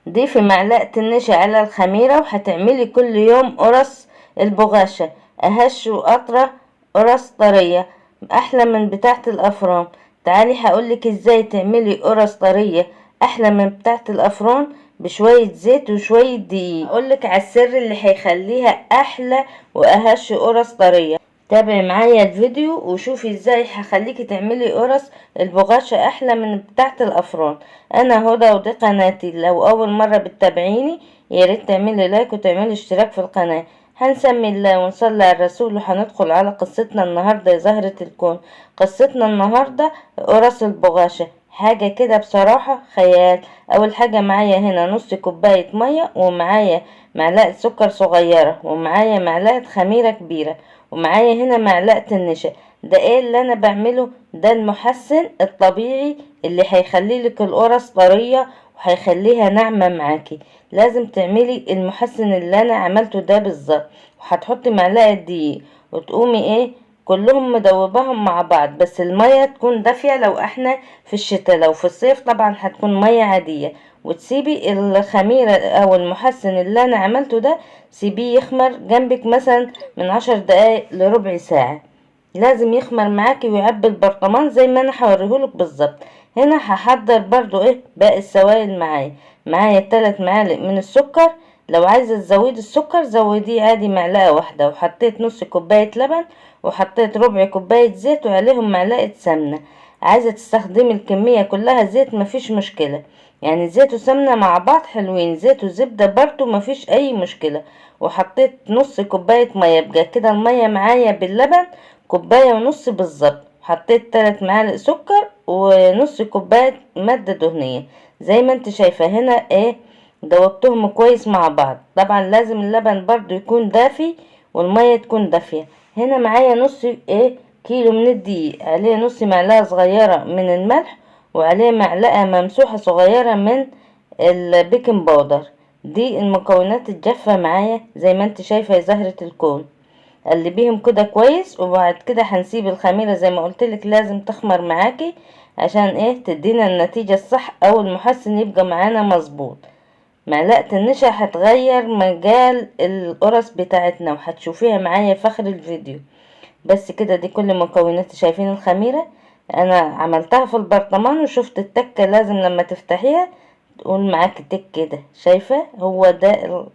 ضيفي معلقة النشا على الخميرة وهتعملي كل يوم قرص البغاشة، اهش وقطرة، قرص طرية احلى من بتاعة الافران. تعالي هقولك ازاي تعملي قرص طرية احلى من بتاعة الافران بشوية زيت وشوية دقيق. اقولك على السر اللي هيخليها احلى واهش قرص طرية. تابعي معايا الفيديو وشوفي ازاي هخليكي تعملي قرص البغاشة احلى من بتاعة الافران. انا هدى ودي قناتي، لو اول مرة بتتابعيني ياريت تعملي لايك وتعملي اشتراك في القناة. هنسمي الله ونصلي على الرسول وهندخل على قصتنا النهاردة يا زهرة الكون. قصتنا النهاردة قرص البغاشة، حاجة كده بصراحة خيال. اول حاجة معايا هنا نص كوباية مية، ومعايا معلقة سكر صغيرة، ومعايا معلقة خميرة كبيرة، ومعايا هنا معلقة النشا. ده ايه اللي انا بعمله؟ ده المحسن الطبيعي اللي هيخلي لك القرص طرية وهيخليها ناعمة معاكي. لازم تعملي المحسن اللي انا عملته ده بالظبط. وهتحطي معلقة دقيق وتقومي ايه كلهم مدوباهم مع بعض، بس المية تكون دافية لو احنا في الشتاء. لو في الصيف طبعا هتكون مية عادية. وتسيبي الخميرة او المحسن اللي انا عملته ده سيبيه يخمر جنبك مثلا من 10 دقايق لربع ساعة. لازم يخمر معاكي ويعبي البرطمان زي ما انا هوريهولك بالظبط. هنا هحضر برضو ايه باقي السوائل معايا 3 معالق من السكر. لو عايزة تزودي السكر زوديه عادي معلقة واحدة، وحطيت نص كوباية لبن، وحطيت ربع كوباية زيت وعليهم معلقة سمنة. عايزة تستخدمي الكمية كلها زيت مفيش مشكلة، يعني زيت وسمنة مع بعض حلوين، زيت وزبدة برضو مفيش اي مشكلة. وحطيت نص كوباية مية، بقى كده المية معايا باللبن كوباية ونص بالظبط. حطيت 3 معالق سكر ونص كوباية مادة دهنية زي ما انت شايفة هنا ايه. دوبتهم كويس مع بعض. طبعا لازم اللبن برضو يكون دافي والمية تكون دافية. هنا معايا نص كيلو من الدقيق، عليه نص معلقة صغيرة من الملح، وعليه معلقة ممسوحة صغيرة من البيكنج باودر. دي المكونات الجافة معايا زي ما انت شايفة يا زهرة الكون. قلبيهم كده كويس، وبعد كده هنسيب الخميرة زي ما قلتلك لازم تخمر معاكي عشان تدينا النتيجة الصح او المحسن يبقى معانا مظبوط. معلقة النشا هتغير مجال القرص بتاعتنا وهتشوفيها معايا في اخر الفيديو. بس كده دي كل مكونات. شايفين الخميرة انا عملتها في البرطمان وشفت التكة لازم لما تفتحيها تقول معاكي تك كده. شايفة هو ده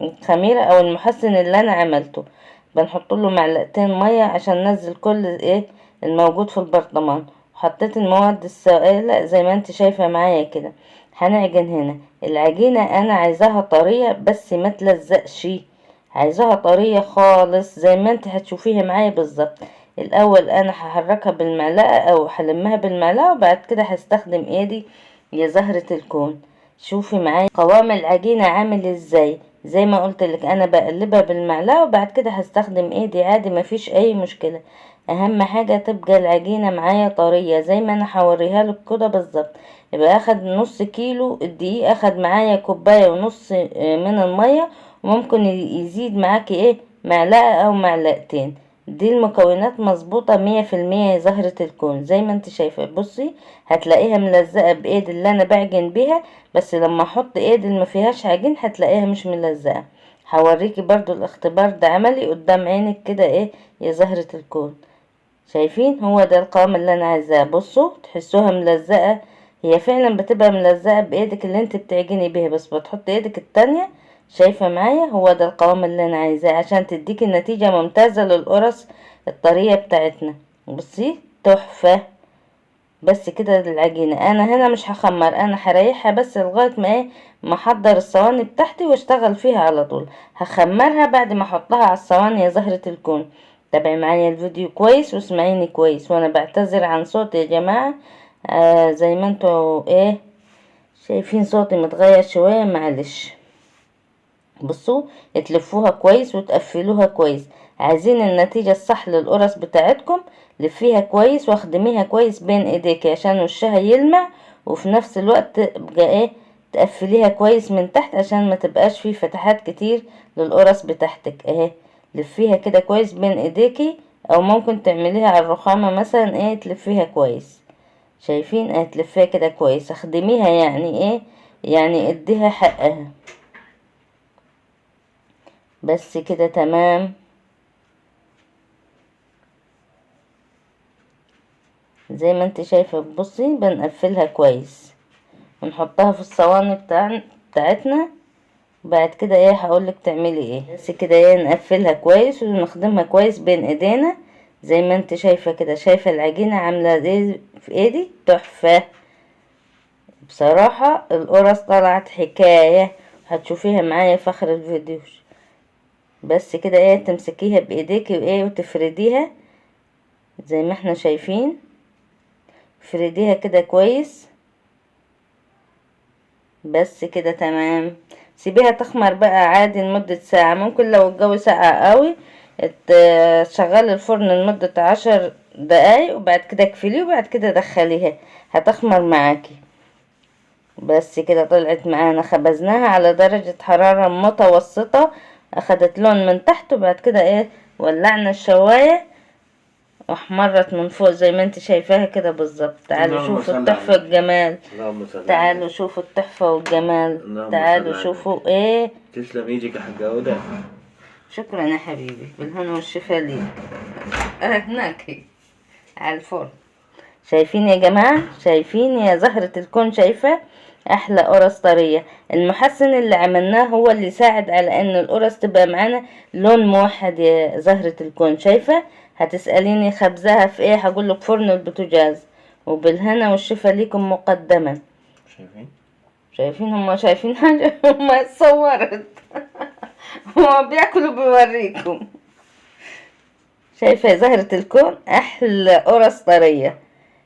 الخميرة او المحسن اللي انا عملته. بنحط له معلقتين مية عشان ننزل كل الموجود في البرطمان. حطيت المواد السائلة زي ما انت شايفة معايا كده. هنعجن هنا العجينة، انا عايزاها طرية بس ما تلزقش، عايزاها طرية خالص زي ما انت هتشوفيها معايا بالظبط. الاول انا هحركها بالمعلقة او هلمها بالمعلقة، وبعد كده هستخدم ايدي يا زهرة الكون. شوفي معايا قوام العجينة عامل ازاي. زي ما قلت لك انا بقلبها بالمعلقة وبعد كده هستخدم ايدي عادي مفيش اي مشكلة. اهم حاجة تبقى العجينة معايا طرية زي ما انا هوريها لك كده بالظبط. يبقى اخد نص كيلو الدقيق اخد معايا كوباية ونص من المية، وممكن يزيد معاكي معلقة او معلقتين. دي المكونات مظبوطة 100% يا زهرة الكون. زي ما انت شايفة بصي هتلاقيها ملزقة بايد اللي انا بعجن بيها، بس لما احط ايد اللي ما فيهاش عجين هتلاقيها مش ملزقة. هوريكي برضو الاختبار ده عملي قدام عينك كده يا زهرة الكون. شايفين هو ده القوام اللي انا عايزاه. بصوا تحسوها ملزقة، هي فعلا بتبقى ملزقة بايدك اللي انت بتعجني بيها، بس بتحط ايدك التانية. شايفة معايا هو ده القوام اللي انا عايزاه عشان تديكي النتيجة ممتازة للقرص الطرية بتاعتنا. بصي تحفة. بس كده العجينة انا هنا مش هخمر، انا هريحها بس لغاية ما ما احضر الصواني بتاعتي واشتغل فيها على طول. هخمرها بعد ما احطها على الصواني يا زهرة الكون. تابعي معايا الفيديو كويس واسمعيني كويس، وانا بعتذر عن صوتي يا جماعة. زي ما انتوا شايفين صوتي متغير شوية معلش. بصوا تلفوها كويس وتقفلوها كويس. عايزين النتيجة الصح للقرص بتاعتكم لفيها كويس واخدميها كويس بين ايديك عشان وشها يلمع، وفي نفس الوقت تبقى تقفليها كويس من تحت عشان ما تبقاش فيه فتحات كتير للقرص بتاعتك لفيها كده كويس بين ايديكي، او ممكن تعمليها على الرخامة مثلا تلفيها كويس. شايفين تلفيها كده كويس، اخدميها يعني يعني اديها حقها. بس كده تمام. زي ما انت شايفة. بصي بنقفلها كويس ونحطها في الصواني بتاعتنا. بعد كده ايه هقولك تعملي ايه. بس كده ايه نقفلها كويس ونخدمها كويس بين ايدينا. زي ما انت شايفة كده. شايفة العجينة عاملة ايه في ايدي؟ تحفة بصراحة. القرص طلعت حكاية، هتشوفيها معايا في اخر الفيديو. بس كده ايه تمسكيها بايديكي وايه وتفرديها زي ما احنا شايفين. فرديها كده كويس. بس كده تمام. سيبيها تخمر بقى عادي لمدة ساعة. ممكن لو الجو ساقع قوي تشغلي الفرن لمدة 10 دقايق وبعد كده اقفليه وبعد كده دخليها هتخمر معاكي. بس كده طلعت معانا. خبزناها على درجة حرارة متوسطة، اخدت لون من تحت وبعد كده ايه ولعنا الشواية واحمرت من فوق زي ما انت شايفاها كده بالظبط. تعالوا شوفوا التحفة والجمال. تعالوا شوفوا التحفة والجمال. تعالوا شوفوا ايه. تسلم ايدك يا حاجة هدى. شكرا يا حبيبي. بالهنا والشفا لي. هناك على الفرن. شايفين يا جماعة؟ شايفين يا زهرة الكون؟ شايفة احلى قرص طرية. المحسن اللي عملناه هو اللي ساعد على ان القرص تبقى معانا لون موحد يا زهرة الكون. شايفة؟ هتسأليني خبزها في ايه؟ هقولك فرن البوتاجاز. وبالهنا والشفا ليكم مقدما. شايفين هما شايفين حاجة؟ هما اتصورت. هما بياكلوا بيوريكم. شايفة يا زهرة الكون؟ احلى قرص طرية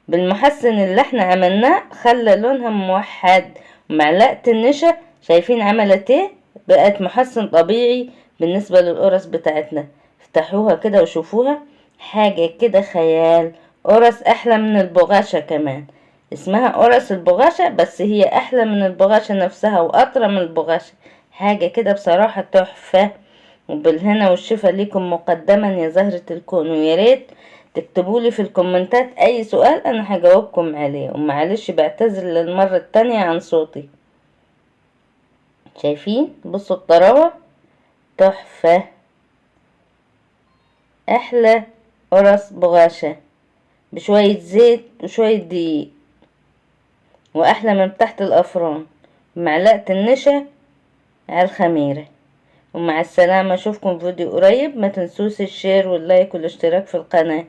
بالمحسن اللي احنا عملناه خلى لونها موحد. ومعلقة النشا شايفين عملت ايه؟ بقت محسن طبيعي بالنسبة للقرص بتاعتنا. افتحوها كده وشوفوها. حاجة كده خيال. قرص احلى من البغاشة كمان. اسمها قرص البغاشة بس هي احلى من البغاشة نفسها واطرى من البغاشة. حاجة كده بصراحة تحفة. وبالهنا والشفا ليكم مقدما يا زهرة الكون. وياريت تكتبولي في الكومنتات اي سؤال انا هجاوبكم عليه. ومعلش بعتذر للمرة التانية عن صوتي. شايفين؟ بصوا الطراوة. تحفة. احلى قرص بغاشة بشوية زيت وشوية دقيق. واحلى من تحت الافران. معلقة النشا على الخميرة. ومع السلامة. اشوفكم فيديو قريب. ما تنسوش الشير واللايك والاشتراك في القناة.